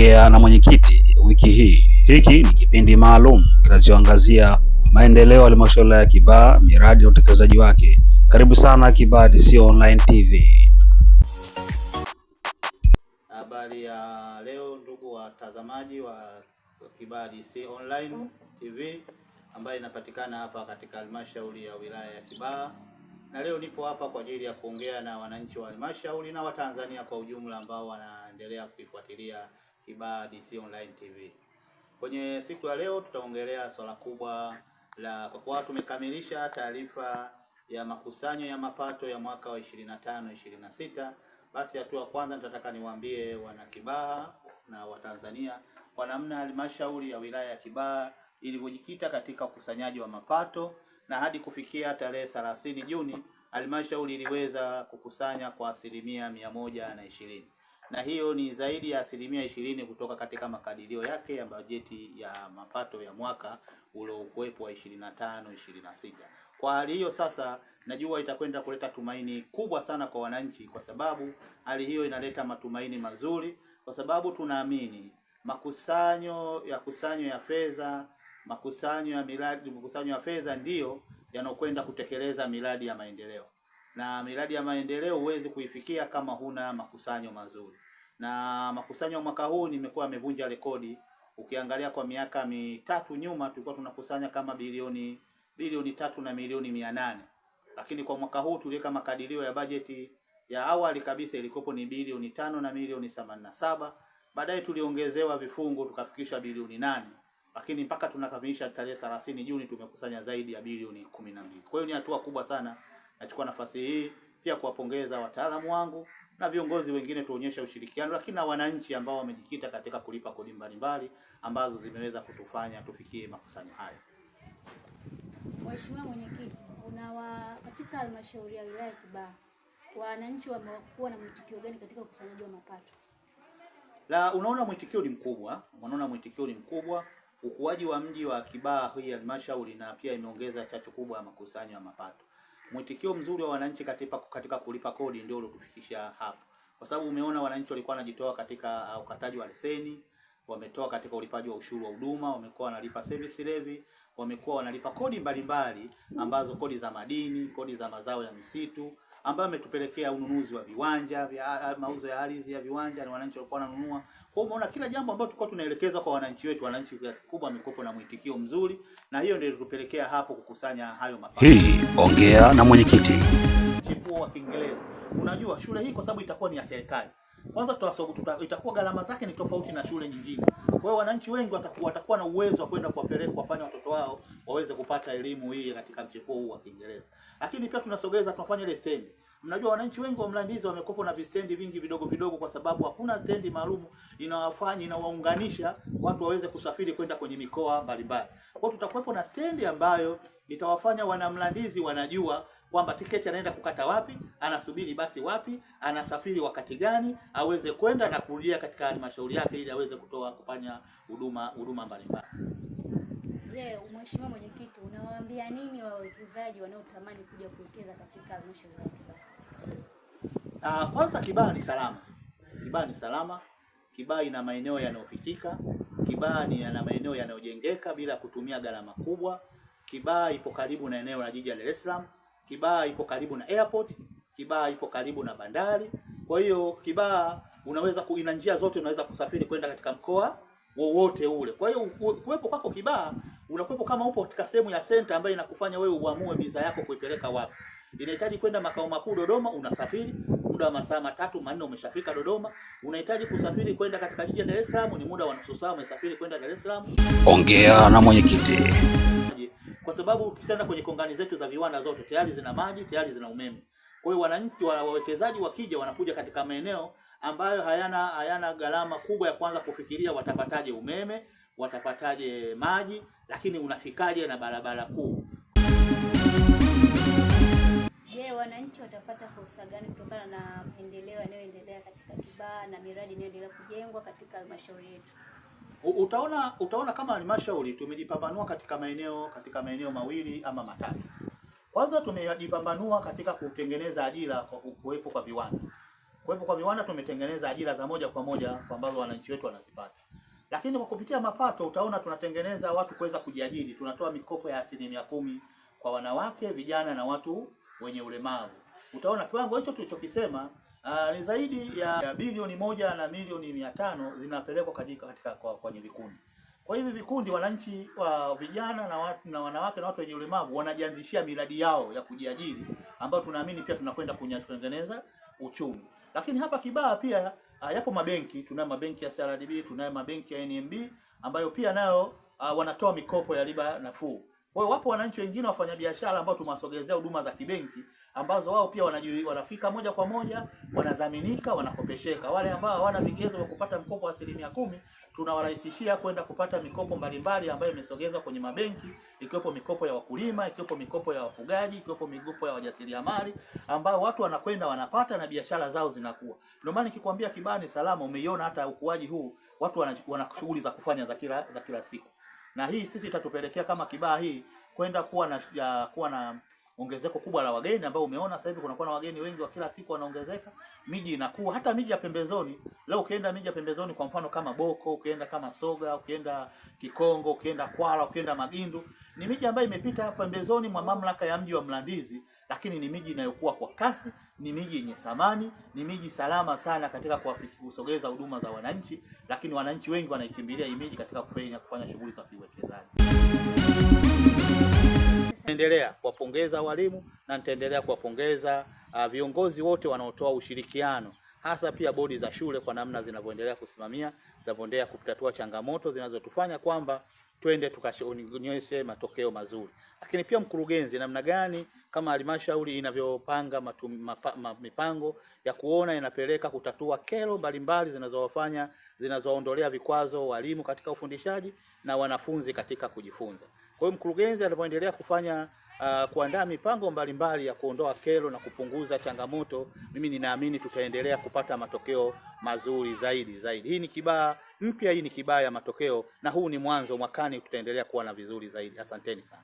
Ongea na Mwenyekiti wiki hii. Hiki ni kipindi maalum kinachoangazia maendeleo ya halmashauri ya Kibaha, miradi na utekelezaji wake. Karibu sana Kibaha DC Online TV. Habari ya leo ndugu watazamaji wa Kibaha DC Online TV ambayo inapatikana hapa katika halmashauri ya wilaya ya Kibaha. Na leo nipo hapa kwa ajili ya kuongea na wananchi wa halmashauri na Watanzania kwa ujumla ambao wanaendelea kuifuatilia Kibaha DC Online TV. Kwenye siku ya leo tutaongelea swala kubwa la kwa kuwa tumekamilisha taarifa ya makusanyo ya mapato ya mwaka wa 25-26. Basi hatua kwanza nitataka niwaambie wana Kibaha na Watanzania kwa namna halmashauri ya wilaya ya Kibaha ilivyojikita katika ukusanyaji wa mapato, na hadi kufikia tarehe 30 Juni halmashauri iliweza kukusanya kwa 120%, na hiyo ni zaidi ya 20% kutoka katika makadirio yake ya bajeti ya mapato ya mwaka uliokuwepo wa 25-26. Kwa hali hiyo sasa najua itakwenda kuleta tumaini kubwa sana kwa wananchi, kwa sababu hali hiyo inaleta matumaini mazuri, kwa sababu tunaamini makusanyo ya fedha, makusanyo ya fedha ndiyo yanokwenda kutekeleza miradi ya maendeleo. Na miradi ya maendeleo huwezi kuifikia kama huna makusanyo mazuri. Na makusanyo mwaka huu nimekuwa amevunja rekodi. Ukiangalia kwa miaka mitatu nyuma tulikuwa tunakusanya kama bilioni 3 na milioni 800. Lakini kwa mwaka huu tuliweka makadirio ya bajeti ya awali kabisa ilikopo ni bilioni 5 na milioni 87. Baadaye tuliongezewa vifungu tukafikisha bilioni 8. Lakini mpaka tunakamilisha tarehe 30 Juni tumekusanya zaidi ya bilioni 12. Kwa hiyo ni hatua kubwa sana. Nachukua nafasi hii pia kuwapongeza wataalamu wangu na viongozi wengine tuonyesha ushirikiano, lakini na wananchi ambao wamejikita katika kulipa kodi mbalimbali ambazo zimeweza kutufanya tufikie makusanyo haya. Mheshimiwa Mwenyekiti, katika halmashauri ya wilaya ya Kibaha wananchi wamekuwa na mwitikio gani katika ukusanyaji wa mapato? Unaona mwitikio ni mkubwa. Ukuaji wa mji wa Kibaha hii halmashauri na pia imeongeza chachu kubwa ya makusanyo ya mapato. Mwitikio mzuri wa wananchi katika kulipa kodi ndio uliotufikisha hapa. Kwa sababu umeona wananchi walikuwa wanajitoa katika ukataji wa leseni, wametoa katika ulipaji wa ushuru wa huduma, wamekuwa wanalipa service levy, wamekuwa wanalipa kodi mbalimbali ambazo kodi za madini, kodi za mazao ya misitu, ambayo ametupelekea ununuzi wa viwanja, mauzo ya ardhi ya viwanja na wananchi walikuwa wananunua. Kwa hiyo umeona kila jambo ambalo tulikuwa tunaelekeza kwa wananchi wetu, wananchi kiasi kubwa wamekuwa na mwitikio mzuri, na hiyo ndio ilitupelekea hapo kukusanya hayo mapato. Hii Ongea na Mwenyekiti. Chipuo wa Kiingereza. Unajua shule hii kwa sababu itakuwa ni ya serikali. Kwanza itakuwa gharama zake ni tofauti na shule nyingine. Kwa hiyo wananchi wengi watakuwa na uwezo wa kwenda kuwafanya watoto wao waweze kupata elimu hii katika mchepuo huu wa Kiingereza. Lakini pia tunafanya ile stendi. Mnajua wananchi wengi wa Mlandizi wamekopa na vistendi vingi vidogo kwa sababu hakuna stendi maalum inawaunganisha watu waweze kusafiri kwenda kwenye mikoa mbalimbali. Kwa hiyo tutakuwepo na stendi ambayo itawafanya wana Mlandizi wanajua kwamba tiketi anaenda kukata wapi, anasubiri basi wapi, anasafiri wakati gani, aweze kwenda na kurudia katika halmashauri yake ili aweze kufanya huduma mbalimbali. Mheshimiwa Mwenyekiti, unawaambia nini wawekezaji wanaotamani kuja kuwekeza katika halmashauri ya Kibaha? Kwanza Kibaha ni salama. Kibaha ina maeneo yanayofikika. Kibaha ina maeneo yanayojengeka bila kutumia gharama kubwa. Kibaha ipo karibu na eneo la jiji la Dar es Salaam. Kibaha ipo karibu na airport. Kibaha ipo karibu na bandari. Kwa hiyo Kibaha ina njia zote, unaweza kusafiri kwenda katika mkoa wowote ule. Kwa hiyo kuwepo kwako Kibaha unakuwepo kama upo katika sehemu ya center ambayo inakufanya wewe uamue bidhaa yako kuipeleka wapi. Inahitaji kwenda makao makuu Dodoma, unasafiri muda wa masaa 3-4 umeshafika Dodoma. Unahitaji kusafiri kwenda katika jiji la Dar es Salaam, ni muda wa nusu saa umesafiri kwenda Dar es Salaam. Ongea na Mwenyekiti. Kwa sababu ukienda kwenye kongani zetu za viwanda zote tayari zina maji, tayari zina umeme. Kwa hiyo wananchi wawekezaji wakija wanakuja katika maeneo ambayo hayana gharama kubwa ya kwanza kufikiria watapataje umeme, watapataje maji, lakini unafikaje na barabara kuu. Wananchi watapata fursa gani kutokana na maendeleo yanayoendelea katika Kibaha na miradi inayoendelea kujengwa katika halmashauri yetu? Utaona kama halmashauri tumejipambanua katika maeneo mawili ama matatu. Kwanza tumejipambanua katika kutengeneza ajira kwa kuwepo kwa viwanda. Kwa hivyo kwa viwanda tumetengeneza ajira za moja kwa moja ambazo wananchi wetu wanazipata. Lakini kwa kupitia mapato utaona tunatengeneza watu kuweza kujiajiri. Tunatoa mikopo ya 10% kwa wanawake, vijana na watu wenye ulemavu. Utaona kiwango hicho tulichokisema ni zaidi ya bilioni 1 na milioni 500 zinapelekwa katika kwenye vikundi. Kwa hivi vikundi, wananchi wa vijana na wanawake na watu wenye ulemavu wanajianzishia miradi yao ya kujiajiri, ambayo tunaamini pia tunakwenda kutengeneza uchumi. Lakini hapa Kibaha pia yapo mabenki. Tunayo mabenki ya CRDB, tunayo mabenki ya NMB ambayo pia nayo wanatoa mikopo ya riba nafuu. Kwa hiyo wapo wananchi wengine wafanyabiashara ambao tumewasogezea huduma za kibenki, ambazo wao pia wanafika moja kwa moja, wanadhaminika, wanakopesheka. Wale ambao hawana vigezo vya kupata mkopo wa 10%, tunawarahisishia kwenda kupata mikopo mbalimbali ambayo imesogezwa kwenye mabenki, ikiwepo mikopo ya wakulima, ikiwepo mikopo ya wafugaji, ikiwepo mikopo ya wajasiriamali, ambao watu wanakwenda wanapata na biashara zao zinakuwa. Ndio maana nikikwambia Kibaha ni salama, umeiona hata ukuaji huu, watu wana shughuli za kufanya za kila siku. Na hii sisi itatupelekea kama Kibaha hii kwenda kuwa na ongezeko kubwa la wageni, ambao umeona sasa hivi kunakuwa na wageni wengi wa kila siku wanaongezeka. Miji inakuwa, hata miji ya pembezoni. Leo ukienda miji ya pembezoni, kwa mfano kama Boko, ukienda kama Soga, ukienda Kikongo, ukienda Kwala, ukienda Magindu, ni miji ambayo imepita hapa pembezoni mwa mamlaka ya mji wa Mlandizi, lakini ni miji inayokuwa kwa kasi, ni miji yenye thamani, ni miji salama sana katika kusogeza huduma za wananchi, lakini wananchi wengi wanaikimbilia hii miji katika kufanya shughuli za kiuwekezaji. Naendelea kuwapongeza walimu na nitaendelea kuwapongeza viongozi wote wanaotoa ushirikiano, hasa pia bodi za shule kwa namna zinavyoendelea kusimamia, zinavyoendelea kutatua changamoto zinazotufanya kwamba twende tukashonyeshe matokeo mazuri. Lakini pia mkurugenzi, namna gani kama halmashauri inavyopanga mipango ya kuona inapeleka kutatua kero mbalimbali zinazoondolea vikwazo walimu katika ufundishaji na wanafunzi katika kujifunza. Kwa hiyo mkurugenzi anapoendelea kuandaa mipango mbalimbali ya kuondoa kero na kupunguza changamoto, mimi ninaamini tutaendelea kupata matokeo mazuri zaidi. Hii ni Kibaha mpya, hii ni Kibaha ya matokeo, na huu ni mwanzo. Mwakani tutaendelea kuwa na vizuri zaidi. Asanteni sana.